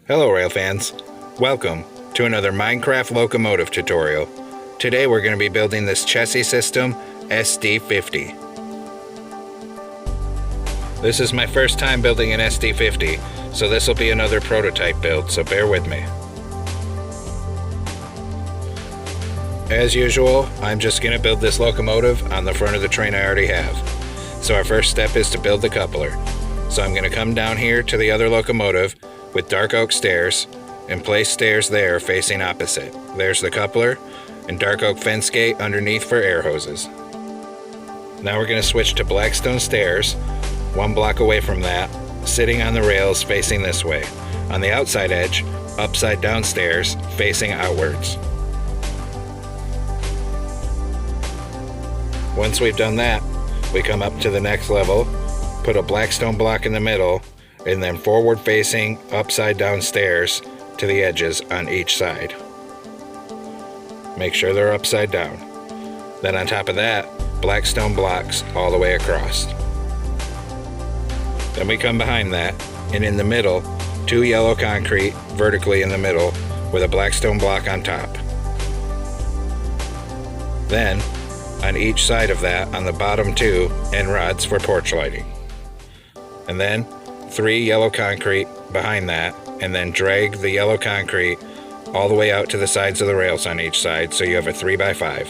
Hello rail fans, welcome to another Minecraft locomotive tutorial. Today we're going to be building this Chessie System sd50. This is my first time building an sd50, so this will be another prototype build, so bear with me. As usual, I'm just going to build this locomotive on the front of the train I already have. So our first step is to build the coupler. So I'm going to come down here to the other locomotive with dark oak stairs and place stairs there facing opposite. There's the coupler and dark oak fence gate underneath for air hoses. Now we're going to switch to black stone stairs, one block away from that, sitting on the rails facing this way. On the outside edge, upside down stairs facing outwards. Once we've done that, we come up to the next level, put a black stone block in the middle, and then forward facing upside down stairs to the edges on each side. Make sure they're upside down. Then on top of that, black stone blocks all the way across. Then we come behind that, and in the middle, two yellow concrete vertically in the middle with a black stone block on top. Then, on each side of that, on the bottom two, end rods for porch lighting. And then, three yellow concrete behind that, and then drag the yellow concrete all the way out to the sides of the rails on each side, so you have a 3x5.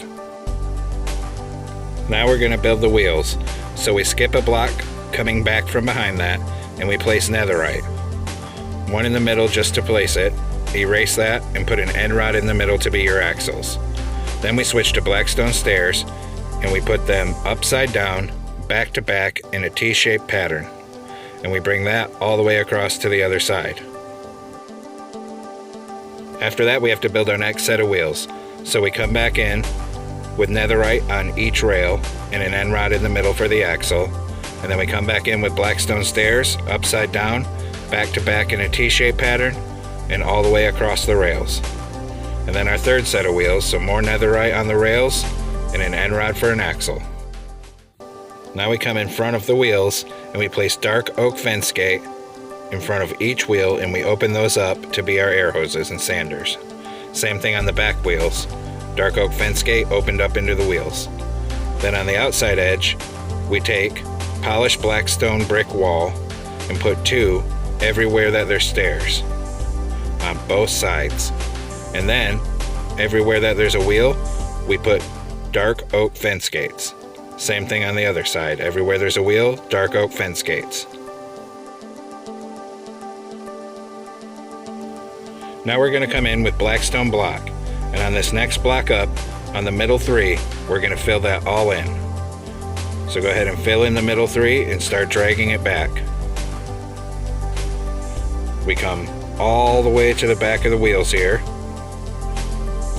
Now we're going to build the wheels, so we skip a block coming back from behind that, and we place netherite. One in the middle just to place it, erase that, and put an end rod in the middle to be your axles. Then we switch to black stone stairs, and we put them upside down, back to back in a T-shaped pattern. And we bring that all the way across to the other side. After that, we have to build our next set of wheels. So we come back in with netherite on each rail and an end rod in the middle for the axle. And then we come back in with black stone stairs, upside down, back to back in a T-shaped pattern, and all the way across the rails. And then our third set of wheels, so more netherite on the rails and an end rod for an axle. Now we come in front of the wheels and we place dark oak fence gate in front of each wheel, and we open those up to be our air hoses and sanders. Same thing on the back wheels. Dark oak fence gate opened up into the wheels. Then on the outside edge, we take polished black stone brick wall and put two everywhere that there's stairs on both sides. And then, everywhere that there's a wheel, we put dark oak fence gates. Same thing on the other side. Everywhere there's a wheel, dark oak fence gates. Now we're going to come in with black stone block. And on this next block up, on the middle three, we're going to fill that all in. So go ahead and fill in the middle three and start dragging it back. We come all the way to the back of the wheels here.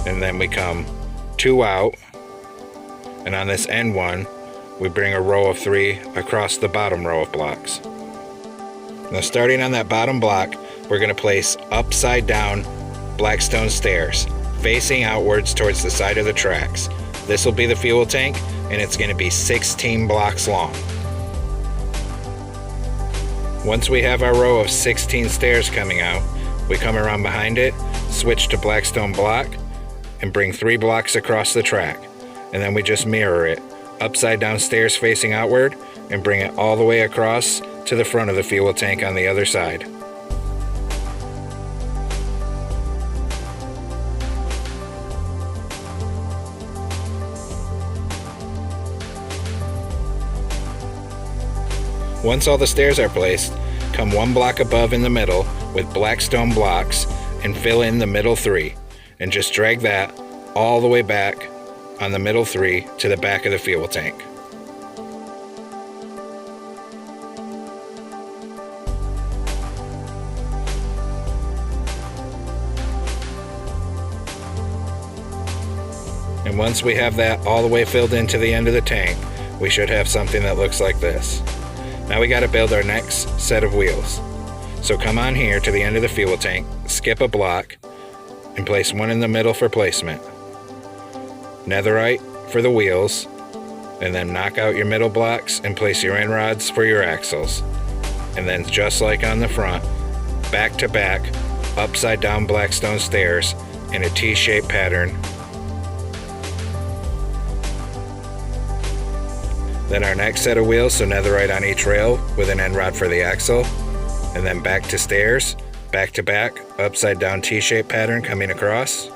And then we come two out, and on this end one we bring a row of three across the bottom row of blocks. Now starting on that bottom block, we're going to place upside down black stone stairs facing outwards towards the side of the tracks. This will be the fuel tank, and it's going to be 16 blocks long. Once we have our row of 16 stairs coming out, we come around behind it, switch to black stone block, and bring 3 blocks across the track. And then we just mirror it, upside down stairs facing outward, and bring it all the way across to the front of the fuel tank on the other side. Once all the stairs are placed, come one block above in the middle with black stone blocks and fill in the middle 3. And just drag that all the way back on the middle 3 to the back of the fuel tank. And once we have that all the way filled into the end of the tank, we should have something that looks like this. Now we got to build our next set of wheels. So come on here to the end of the fuel tank, skip a block, and place one in the middle for placement. Netherite for the wheels, and then knock out your middle blocks and place your end rods for your axles. And then just like on the front, back to back upside down Blackstone stairs in a T-shaped pattern. Then our next set of wheels, so netherite on each rail with an end rod for the axle, and then back to stairs, back to back, upside down T-shaped pattern coming across.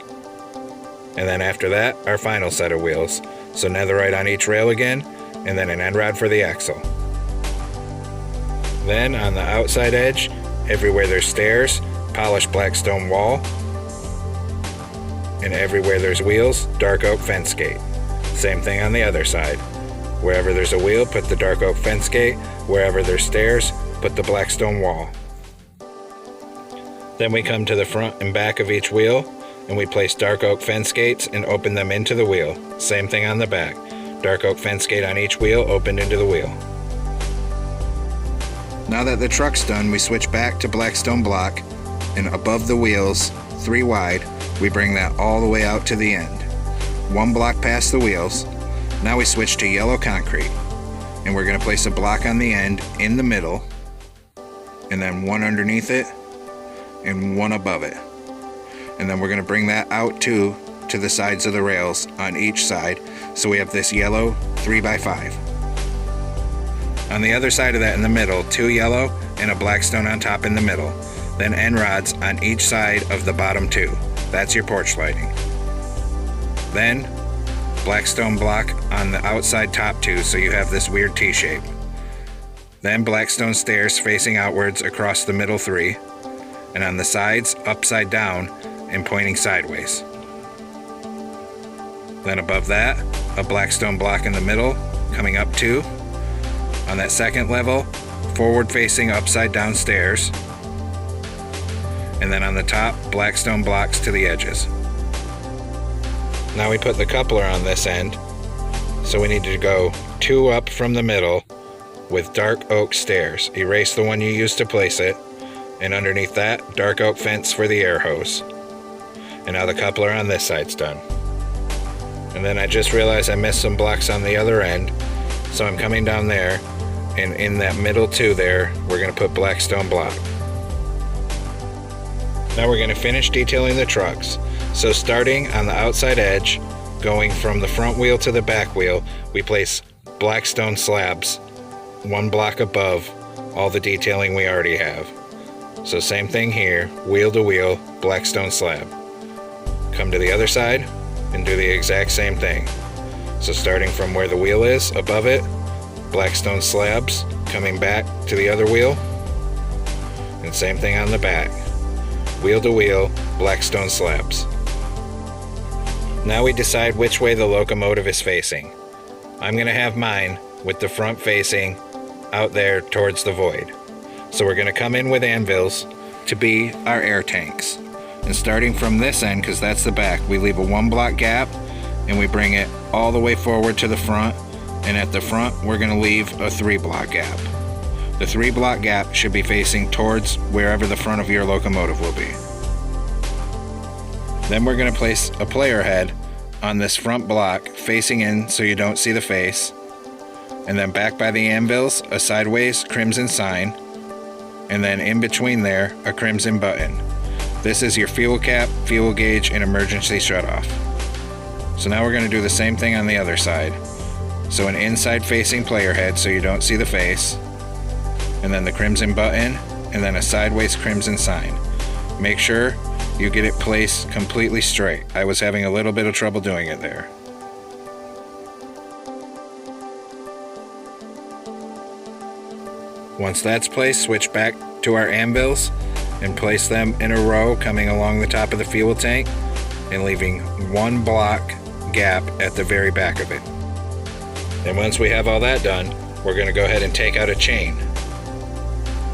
And then after that, our final set of wheels, so netherite on each rail again, and then an end rod for the axle. Then on the outside edge, everywhere there's stairs, polished Blackstone wall, and everywhere there's wheels, dark oak fence gate. Same thing on the other side. Wherever there's a wheel, put the dark oak fence gate. Wherever there's stairs, put the Blackstone wall. Then we come to the front and back of each wheel, and we place dark oak fence gates and open them into the wheel. Same thing on the back. Dark oak fence gate on each wheel, opened into the wheel. Now that the truck's done, we switch back to Blackstone block, and above the wheels, 3 wide, we bring that all the way out to the end. 1 block past the wheels. Now we switch to yellow concrete, and we're going to place a block on the end in the middle, and then 1 underneath it and 1 above it. And then we're going to bring that out to the sides of the rails on each side, so we have this yellow 3x5. On the other side of that in the middle, 2 yellow and a Blackstone on top in the middle. Then end rods on each side of the bottom 2. That's your porch lighting. Then Blackstone block on the outside top 2, so you have this weird T-shape. Then Blackstone stairs facing outwards across the middle 3, and on the sides upside down and pointing sideways. Then above that, a Blackstone block in the middle coming up 2. On that second level, forward facing upside down stairs, and then on the top, Blackstone blocks to the edges. Now we put the coupler on this end, so we need to go 2 up from the middle with dark oak stairs. Erase the one you used to place it, and underneath that, dark oak fence for the air hose. And now the coupler on this side's done. And then I just realized I missed some blocks on the other end, so I'm coming down there, and in that middle 2 there, we're going to put Blackstone block. Now we're going to finish detailing the trucks. So starting on the outside edge, going from the front wheel to the back wheel, we place Blackstone slabs 1 block above all the detailing we already have. So same thing here, wheel to wheel, Blackstone slab. Come to the other side and do the exact same thing. So starting from where the wheel is, above it, Blackstone slabs, coming back to the other wheel, and same thing on the back. Wheel to wheel, Blackstone slabs. Now we decide which way the locomotive is facing. I'm going to have mine with the front facing out there towards the void. So we're going to come in with anvils to be our air tanks. And starting from this end, because that's the back, we leave a 1 block gap and we bring it all the way forward to the front. And at the front, we're going to leave a 3 block gap. The 3 block gap should be facing towards wherever the front of your locomotive will be. Then we're going to place a player head on this front block facing in so you don't see the face. And then back by the anvils, a sideways crimson sign. And then in between there, a crimson button. This is your fuel cap, fuel gauge, and emergency shutoff. So now we're going to do the same thing on the other side. So an inside facing player head so you don't see the face. And then the crimson button, and then a sideways crimson sign. Make sure you get it placed completely straight. I was having a little bit of trouble doing it there. Once that's placed, switch back to our anvils and place them in a row coming along the top of the fuel tank and leaving 1 block gap at the very back of it. And once we have all that done, we're going to go ahead and take out a chain.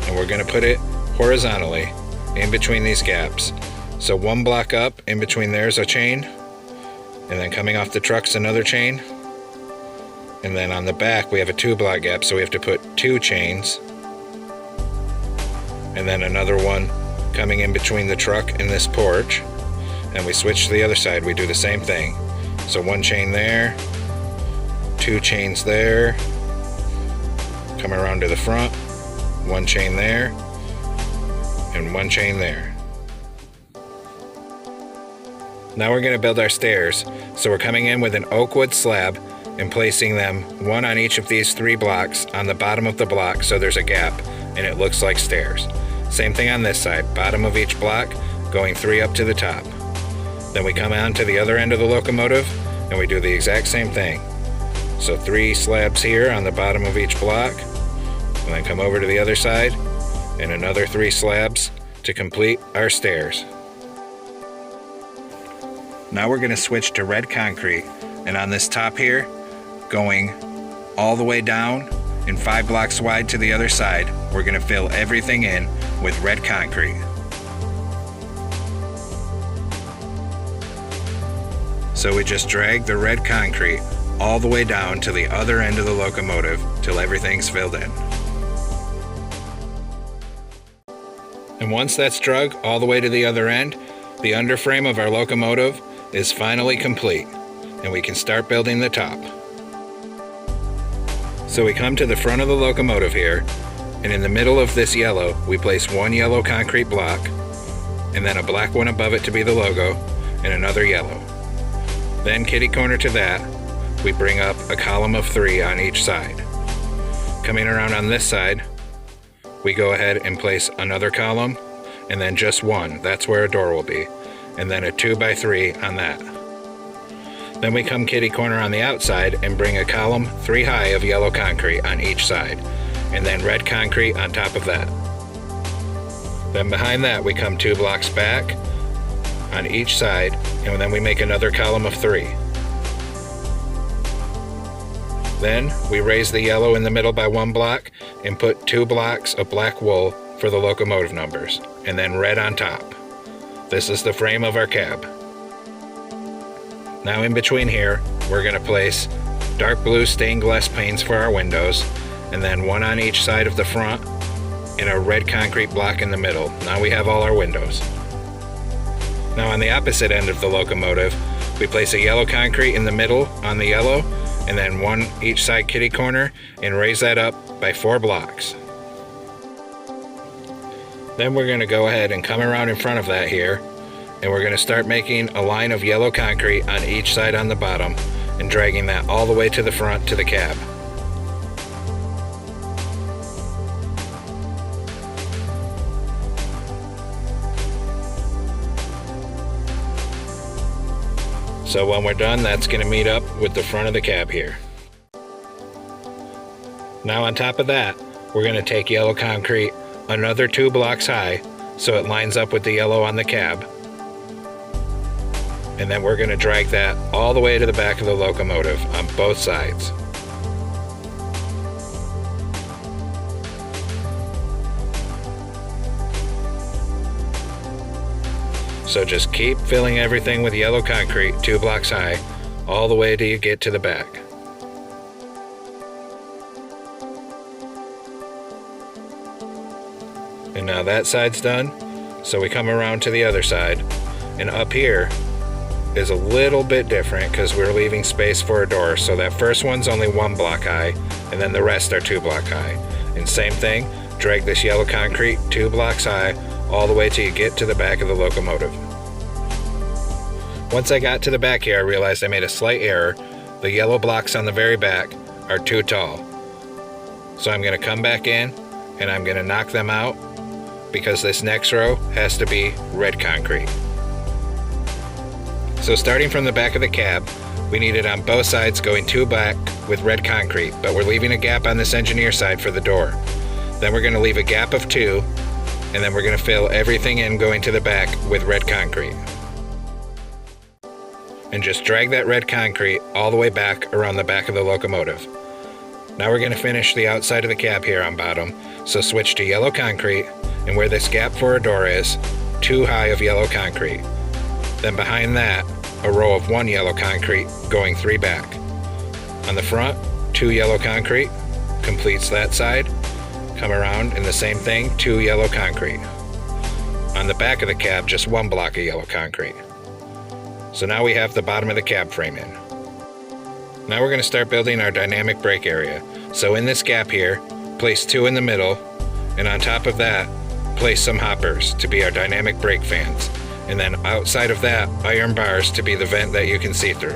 And we're going to put it horizontally in between these gaps. So 1 block up, in between there's a chain, and then coming off the truck's another chain. And then on the back we have a 2 block gap, so we have to put 2 chains. And then another one coming in between the truck and this porch. And we switch to the other side, we do the same thing. So 1 chain there, 2 chains there, come around to the front, 1 chain there, and 1 chain there. Now we're going to build our stairs. So we're coming in with an oak wood slab and placing them one on each of these 3 blocks on the bottom of the block so there's a gap and it looks like stairs. Same thing on this side, bottom of each block, going 3 up to the top. Then we come on to the other end of the locomotive and we do the exact same thing. So 3 slabs here on the bottom of each block, and then come over to the other side and another 3 slabs to complete our stairs. Now we're going to switch to red concrete, and on this top here, going all the way down and 5 blocks wide to the other side, we're going to fill everything in with red concrete. So we just drag the red concrete all the way down to the other end of the locomotive till everything's filled in. And once that's drug all the way to the other end, the underframe of our locomotive is finally complete, and we can start building the top. So we come to the front of the locomotive here, and in the middle of this yellow, we place 1 yellow concrete block, and then a black one above it to be the logo, and another yellow. Then kitty corner to that, we bring up a column of 3 on each side. Coming around on this side, we go ahead and place another column, and then just 1, that's where a door will be, and then a 2x3 on that. Then we come kitty corner on the outside and bring a column 3 high of yellow concrete on each side, and then red concrete on top of that. Then behind that we come 2 blocks back on each side, and then we make another column of 3. Then we raise the yellow in the middle by 1 block and put 2 blocks of black wool for the locomotive numbers, and then red on top. This is the frame of our cab. Now in between here, we're going to place dark blue stained glass panes for our windows, and then 1 on each side of the front and a red concrete block in the middle. Now we have all our windows. Now on the opposite end of the locomotive, we place a yellow concrete in the middle on the yellow, and then 1 each side kitty corner, and raise that up by 4 blocks. Then we're going to go ahead and come around in front of that here, and we're going to start making a line of yellow concrete on each side on the bottom and dragging that all the way to the front to the cab. So when we're done, that's going to meet up with the front of the cab here. Now on top of that, we're going to take yellow concrete another 2 blocks high so it lines up with the yellow on the cab. And then we're going to drag that all the way to the back of the locomotive on both sides. So just keep filling everything with yellow concrete 2 blocks high all the way till you get to the back. And now that side's done, so we come around to the other side, and up here is a little bit different because we're leaving space for a door. So that first one's only 1 block high, and then the rest are 2 block high. And same thing, drag this yellow concrete 2 blocks high all the way till you get to the back of the locomotive. Once I got to the back here, I realized I made a slight error. The yellow blocks on the very back are too tall. So I'm going to come back in and I'm going to knock them out because this next row has to be red concrete. So starting from the back of the cab, we need it on both sides going 2 back with red concrete, but we're leaving a gap on this engineer side for the door. Then we're going to leave a gap of 2, and then we're going to fill everything in going to the back with red concrete. And just drag that red concrete all the way back around the back of the locomotive. Now we're going to finish the outside of the cab here on bottom, so switch to yellow concrete, and where this gap for a door is, 2 high of yellow concrete. Then behind that, a row of 1 yellow concrete going 3 back. On the front, 2 yellow concrete, completes that side. Come around and the same thing, 2 yellow concrete. On the back of the cab, just 1 block of yellow concrete. So now we have the bottom of the cab frame in. Now we're going to start building our dynamic brake area. So in this gap here, place 2 in the middle, and on top of that, place some hoppers to be our dynamic brake fans. and then outside of that, iron bars to be the vent that you can see through.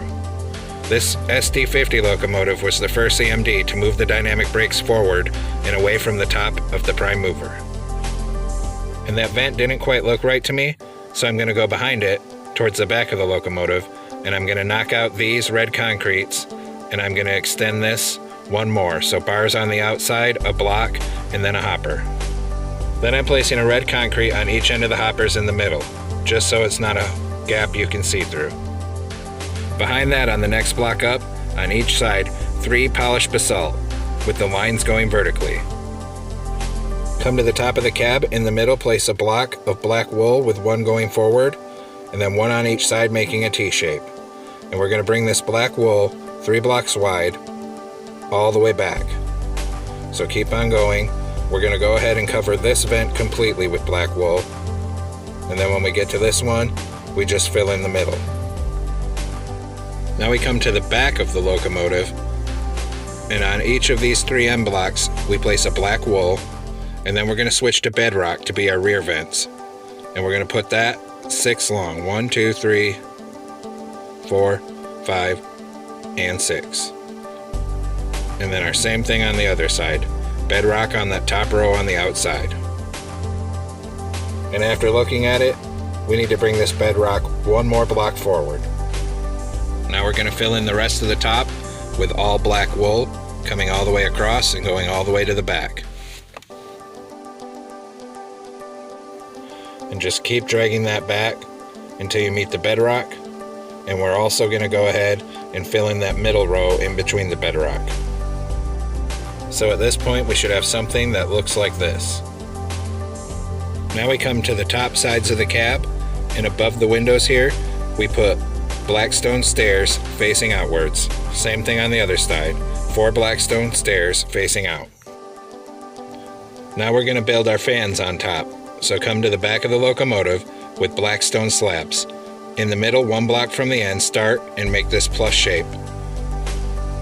This sd50 locomotive was the first EMD to move the dynamic brakes forward and away from the top of the prime mover. And that vent didn't quite look right to me, so I'm going to go behind it, towards the back of the locomotive, and I'm going to knock out these red concretes, and I'm going to extend this one more, so bars on the outside, a block, and then a hopper. Then I'm placing a red concrete on each end of the hoppers in the middle, just so it's not a gap you can see through. Behind that, on the next block up, on each side, 3 polished basalt, with the lines going vertically. Come to the top of the cab, in the middle place a block of black wool with one going forward, and then one on each side making a T-shape. And we're going to bring this black wool 3 blocks wide all the way back. So keep on going. We're going to go ahead and cover this vent completely with black wool. And then when we get to this one, we just fill in the middle. Now we come to the back of the locomotive, and on each of these 3 end blocks, we place a black wool, and then we're going to switch to bedrock to be our rear vents. And we're going to put that 6 long. 1, 2, 3, 4, 5, and 6. And then our same thing on the other side. Bedrock on that top row on the outside. And after looking at it, we need to bring this bedrock 1 more block forward. Now we're going to fill in the rest of the top with all black wool, coming all the way across and going all the way to the back. And just keep dragging that back until you meet the bedrock. And we're also going to go ahead and fill in that middle row in between the bedrock. So at this point we should have something that looks like this. Now we come to the top sides of the cab, and above the windows here we put black stone stairs facing outwards. Same thing on the other side. 4 black stone stairs facing out. Now we're going to build our fans on top. So come to the back of the locomotive with black stone slabs. In the middle, 1 block from the end, start and make this plus shape.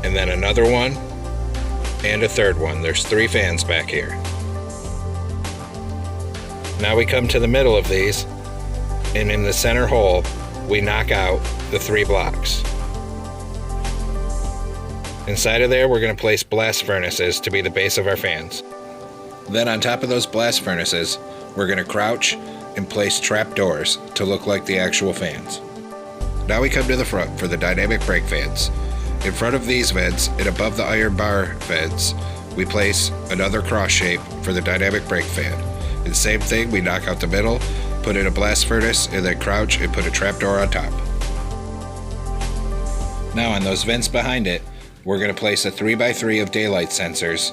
And then another one, and a third one. There's 3 fans back here. Now we come to the middle of these, and in the center hole, we knock out the 3 blocks. Inside of there, we're going to place blast furnaces to be the base of our fans. Then on top of those blast furnaces, we're going to crouch and place trap doors to look like the actual fans. Now we come to the front for the dynamic brake fans. In front of these vents and above the iron bar vents, we place another cross shape for the dynamic brake fan. And same thing, we knock out the middle, put in a blast furnace, and then crouch and put a trap door on top. Now on those vents behind it, we're going to place a 3x3 of daylight sensors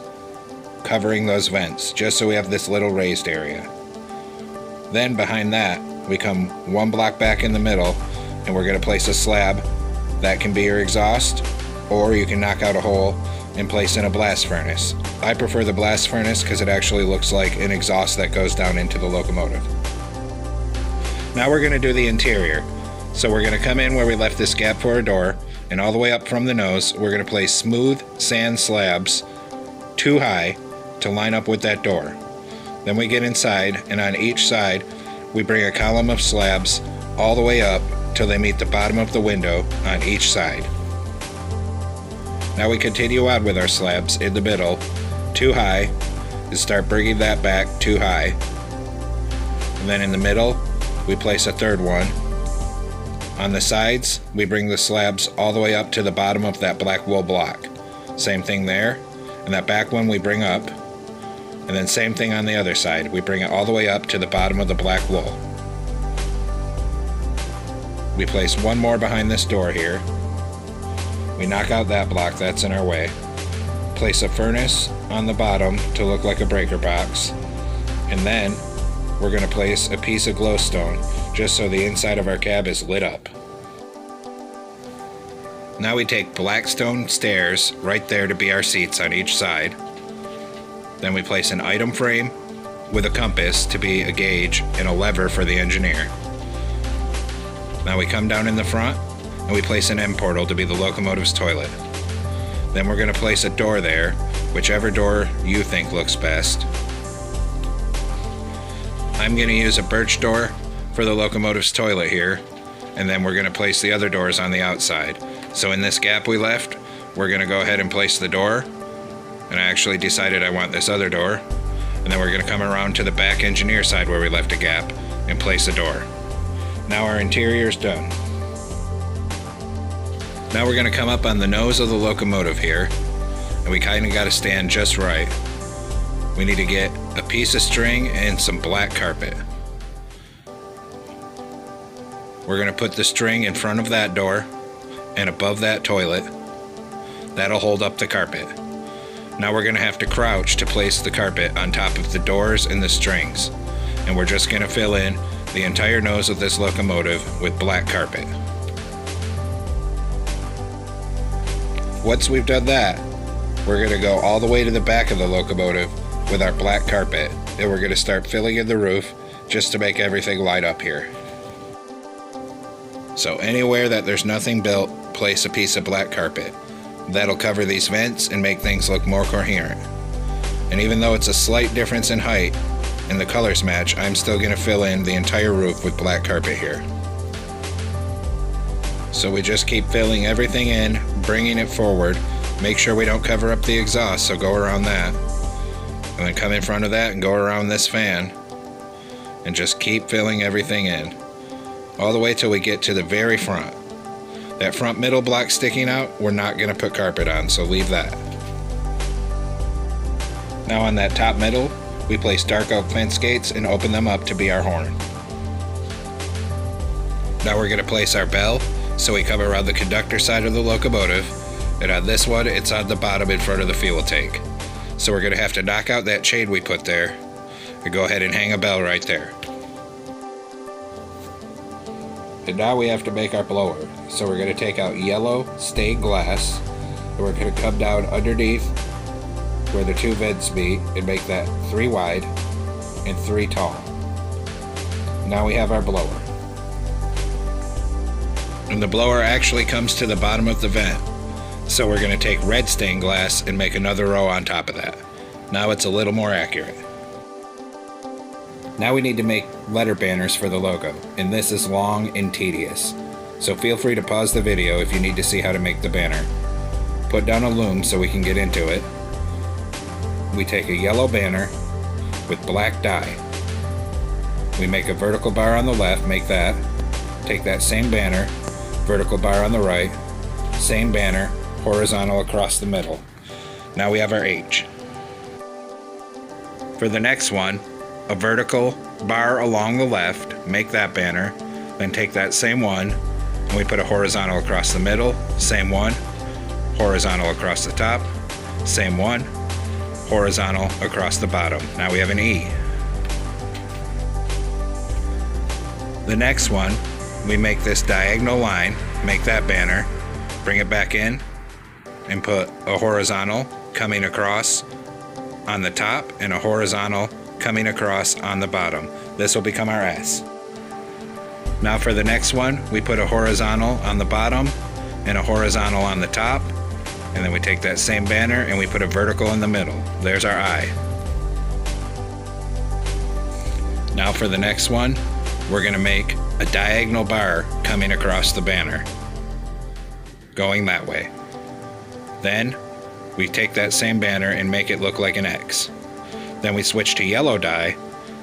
covering those vents, just so we have this little raised area. Then behind that, we come 1 block back in the middle, and we're going to place a slab. That can be your exhaust, or you can knock out a hole and place in a blast furnace. I prefer the blast furnace because it actually looks like an exhaust that goes down into the locomotive. Now we're going to do the interior. So we're going to come in where we left this gap for a door, and all the way up from the nose, we're going to place smooth sand slabs 2 high to line up with that door. Then we get inside, and on each side we bring a column of slabs all the way up till they meet the bottom of the window on each side. Now we continue on with our slabs in the middle 2 high and start bringing that back 2 high. And then in the middle we place a 3rd one. On the sides we bring the slabs all the way up to the bottom of that black wool block. Same thing there, and that back one we bring up. And then same thing on the other side. We bring it all the way up to the bottom of the black wool. We place 1 more behind this door here. We knock out that block that's in our way. Place a furnace on the bottom to look like a breaker box. And then we're going to place a piece of glowstone just so the inside of our cab is lit up. Now we take black stone stairs right there to be our seats on each side. Then we place an item frame with a compass to be a gauge and a lever for the engineer. Now we come down in the front and we place an end portal to be the locomotive's toilet. Then we're going to place a door there, whichever door you think looks best. I'm going to use a birch door for the locomotive's toilet here, and then we're going to place the other doors on the outside. So in this gap we left, we're going to go ahead and place the door, and I actually decided I want this other door, and then we're going to come around to the back engineer side where we left a gap and place a door. Now our interior is done. Now we're going to come up on the nose of the locomotive here, and we kind of got to stand just right. We need to get a piece of string and some black carpet. We're going to put the string in front of that door and above that toilet. That'll hold up the carpet. Now we're going to have to crouch to place the carpet on top of the doors and the strings. And we're just going to fill in the entire nose of this locomotive with black carpet. Once we've done that, we're going to go all the way to the back of the locomotive with our black carpet, and we're going to start filling in the roof just to make everything line up here. So anywhere that there's nothing built, place a piece of black carpet. That'll cover these vents and make things look more coherent. And even though it's a slight difference in height and the colors match, I'm still going to fill in the entire roof with black carpet here. So we just keep filling everything in, bringing it forward. Make sure we don't cover up the exhaust, so go around that. And then come in front of that and go around this fan. And just keep filling everything in. All the way till we get to the very front. That front middle block sticking out, we're not going to put carpet on, so leave that. Now on that top middle, we place dark oak fence gates and open them up to be our horn. Now we're going to place our bell, so we come around the conductor side of the locomotive, and on this one, it's on the bottom in front of the fuel tank. So we're going to have to knock out that chain we put there, and go ahead and hang a bell right there. And now we have to make our blower. So we're going to take out yellow stained glass, and we're going to come down underneath where the two vents meet and make that 3 wide and 3 tall. Now we have our blower. And the blower actually comes to the bottom of the vent. So we're going to take red stained glass and make another row on top of that. Now it's a little more accurate. Now we need to make letter banners for the logo, and this is long and tedious. So feel free to pause the video if you need to see how to make the banner. Put down a loom so we can get into it. We take a yellow banner with black dye. We make a vertical bar on the left, make that. Take that same banner, vertical bar on the right, same banner, horizontal across the middle. Now we have our H. For the next one, a vertical bar along the left, make that banner, then take that same one, and we put a horizontal across the middle, same one, horizontal across the top, same one, horizontal across the bottom. Now we have an E. The next one, we make this diagonal line, make that banner, bring it back in, and put a horizontal coming across on the top and a horizontal coming across on the bottom. This will become our S. Now for the next one, we put a horizontal on the bottom and a horizontal on the top, and then we take that same banner and we put a vertical in the middle. There's our I. Now for the next one, we're going to make a diagonal bar coming across the banner, going that way. Then we take that same banner and make it look like an X. Then we switch to yellow dye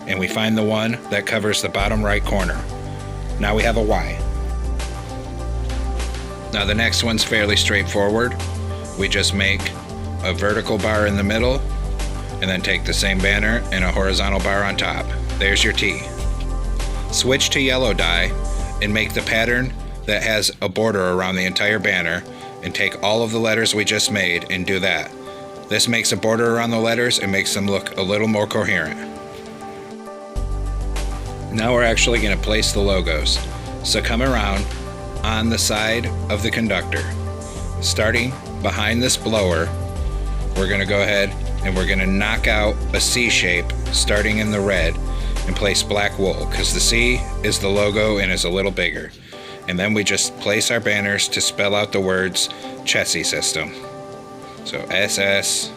and we find the one that covers the bottom right corner. Now we have a Y. Now the next one's fairly straightforward. We just make a vertical bar in the middle and then take the same banner and a horizontal bar on top. There's your T. Switch to yellow dye and make the pattern that has a border around the entire banner, and take all of the letters we just made and do that. This makes a border around the letters and makes them look a little more coherent. Now we're actually going to place the logos. So come around on the side of the conductor. Starting behind this blower, we're going to go ahead and we're going to knock out a C shape starting in the red and place black wool, because the C is the logo and is a little bigger. And then we just place our banners to spell out the words Chessie System. So S-S-I-E,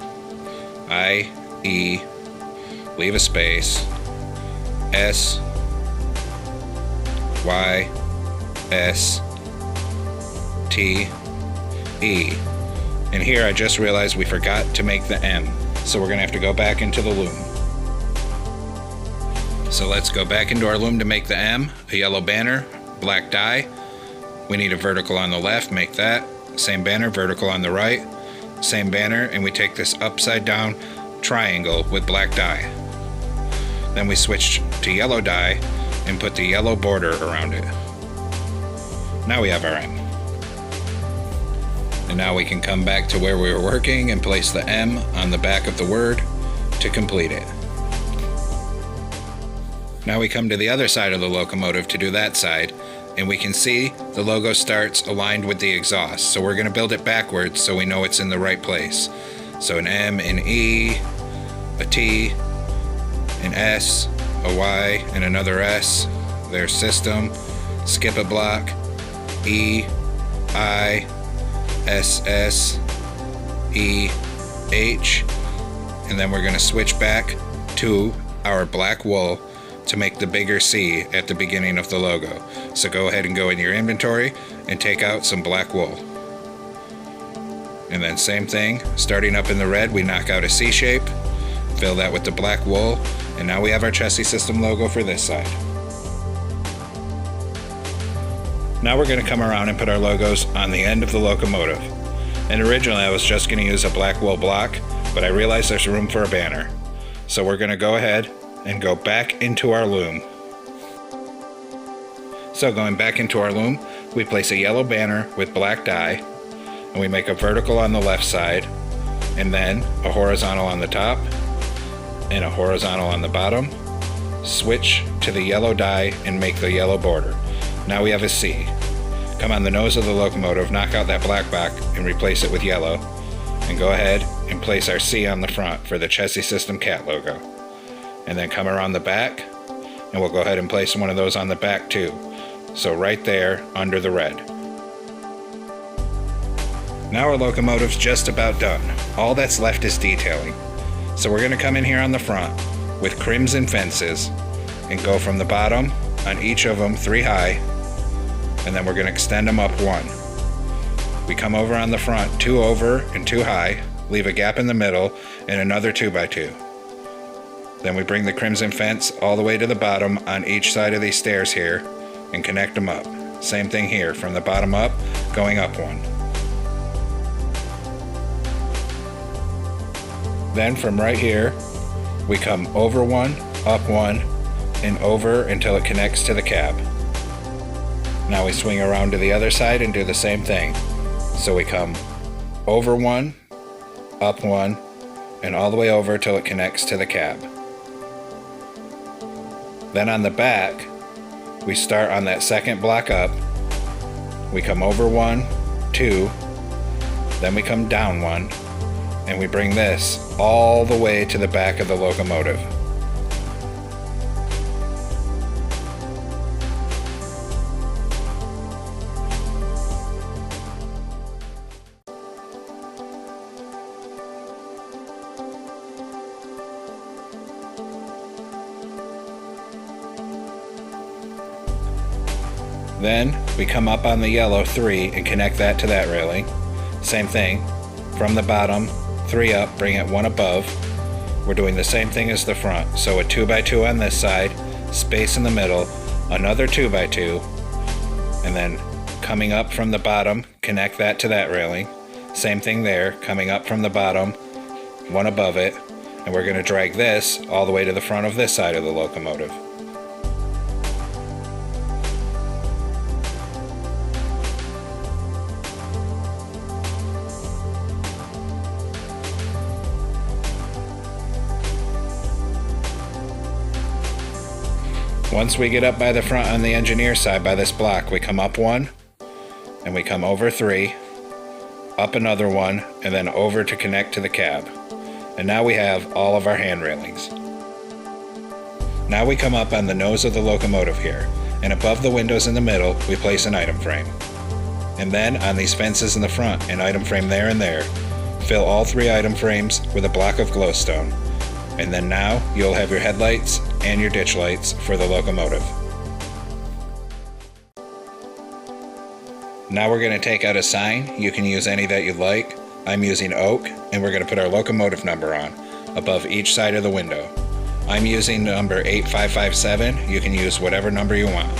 leave a space, S-S-I-E. Y, S, T, E. And here I just realized we forgot to make the M, so we're gonna have to go back into the loom. So let's go back into our loom to make the M, a yellow banner, black dye. We need a vertical on the left, make that. Same banner, vertical on the right, same banner, and we take this upside down triangle with black dye. Then we switch to yellow dye and put the yellow border around it. Now we have our M. And now we can come back to where we were working and place the M on the back of the word to complete it. Now we come to the other side of the locomotive to do that side, and we can see the logo starts aligned with the exhaust. So we're going to build it backwards so we know it's in the right place. So an M, an E, a T, an S, a Y, and another S. There's system, skip a block, E, I, S, S, E, H, and then we're going to switch back to our black wool to make the bigger C at the beginning of the logo. So go ahead and go in your inventory and take out some black wool. And then same thing, starting up in the red, we knock out a C shape, fill that with the black wool, and now we have our Chessie System logo for this side. Now we're going to come around and put our logos on the end of the locomotive. And originally I was just going to use a black wool block, but I realized there's room for a banner. So we're going to go ahead and go back into our loom. So going back into our loom, we place a yellow banner with black dye, and we make a vertical on the left side, and then a horizontal on the top, and a horizontal on the bottom. Switch to the yellow dye and make the yellow border. Now we have a C. Come on the nose of the locomotive, knock out that black block and replace it with yellow, and go ahead and place our C on the front for the Chessie System cat logo. And then come around the back, and we'll go ahead and place one of those on the back too. So right there under the red. Now our locomotive's just about done. All that's left is detailing. So we're going to come in here on the front with crimson fences and go from the bottom on each of them 3 high, and then we're going to extend them up 1. We come over on the front 2 over and 2 high, leave a gap in the middle, and another 2x2. Then we bring the crimson fence all the way to the bottom on each side of these stairs here and connect them up. Same thing here, from the bottom up, going up 1. Then from right here, we come over 1, up 1, and over until it connects to the cab. Now we swing around to the other side and do the same thing. So we come over 1, up 1, and all the way over till it connects to the cab. Then on the back, we start on that second block up. We come over 1, 2, then we come down 1, and we bring this all the way to the back of the locomotive. Then we come up on the yellow 3 and connect that to that railing. Same thing, from the bottom, 3 up, bring it 1 above. We're doing the same thing as the front. So a 2x2 on this side, space in the middle, another 2x2, and then coming up from the bottom, connect that to that railing. Same thing there, coming up from the bottom, 1 above it, and we're going to drag this all the way to the front of this side of the locomotive. Once we get up by the front on the engineer side by this block, we come up 1, and we come over 3, up another 1, and then over to connect to the cab. And now we have all of our hand railings. Now we come up on the nose of the locomotive here, and above the windows in the middle, we place an item frame. And then on these fences in the front, an item frame there and there. Fill all 3 item frames with a block of glowstone. And then now you'll have your headlights and your ditch lights for the locomotive. Now we're going to take out a sign. You can use any that you like. I'm using oak, and we're going to put our locomotive number on, above each side of the window. I'm using number 8557. You can use whatever number you want.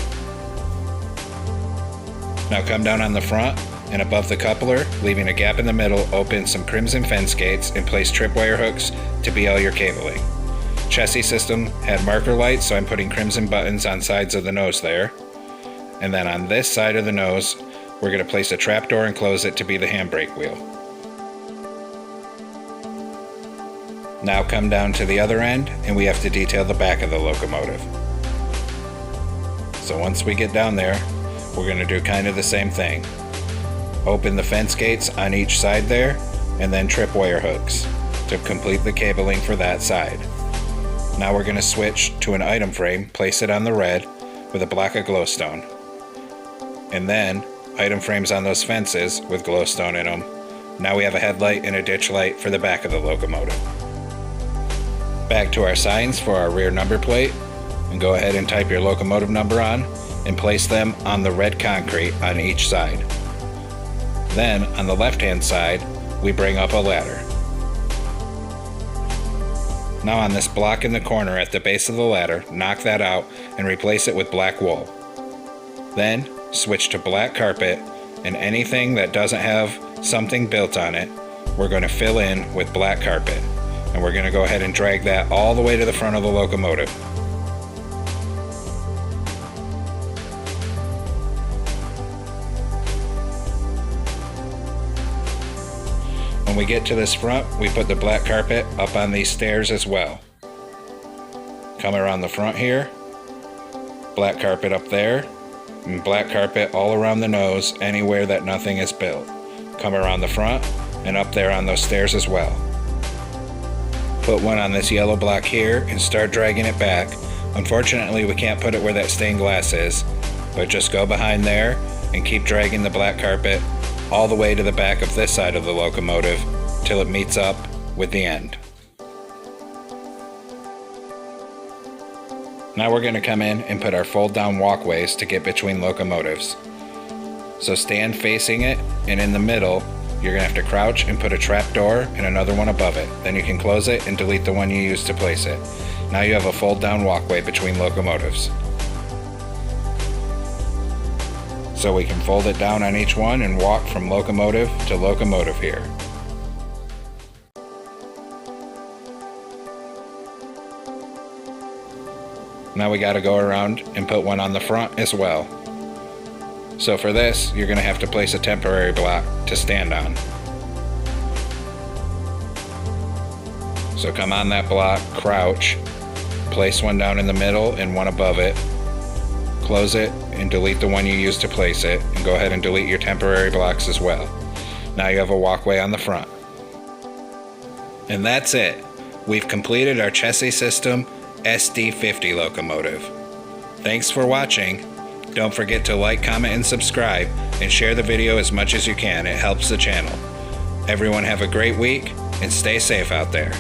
Now come down on the front, and above the coupler, leaving a gap in the middle, open some crimson fence gates and place tripwire hooks to be all your cabling. Chessie System had marker lights, so I'm putting crimson buttons on sides of the nose there. And then on this side of the nose, we're going to place a trapdoor and close it to be the handbrake wheel. Now come down to the other end, and we have to detail the back of the locomotive. So once we get down there, we're going to do kind of the same thing. Open the fence gates on each side there, and then tripwire hooks to complete the cabling for that side. Now we're going to switch to an item frame, place it on the red with a block of glowstone. And then item frames on those fences with glowstone in them. Now we have a headlight and a ditch light for the back of the locomotive. Back to our signs for our rear number plate, and go ahead and type your locomotive number on and place them on the red concrete on each side. Then on the left hand side, we bring up a ladder. Now on this block in the corner at the base of the ladder, knock that out and replace it with black wool. Then switch to black carpet, and anything that doesn't have something built on it, we're going to fill in with black carpet. And we're going to go ahead and drag that all the way to the front of the locomotive. When we get to this front, we put the black carpet up on these stairs as well. Come around the front here, black carpet up there, and black carpet all around the nose anywhere that nothing is built. Come around the front and up there on those stairs as well. Put one on this yellow block here and start dragging it back. Unfortunately, we can't put it where that stained glass is, but just go behind there and keep dragging the black carpet all the way to the back of this side of the locomotive till it meets up with the end. Now we're going to come in and put our fold down walkways to get between locomotives. So stand facing it, and in the middle you're going to have to crouch and put a trap door and another one above it. Then you can close it and delete the one you used to place it. Now you have a fold down walkway between locomotives. So we can fold it down on each one and walk from locomotive to locomotive here. Now we got to go around and put one on the front as well. So for this, you're going to have to place a temporary block to stand on. So come on that block, crouch, place one down in the middle and one above it, close it and delete the one you used to place it, and go ahead and delete your temporary blocks as well. Now you have a walkway on the front. And that's it. We've completed our Chessie System sd50 locomotive. Thanks for watching. Don't forget to like, comment, and subscribe, and share the video as much as you can. It helps the channel. Everyone have a great week, and stay safe out there.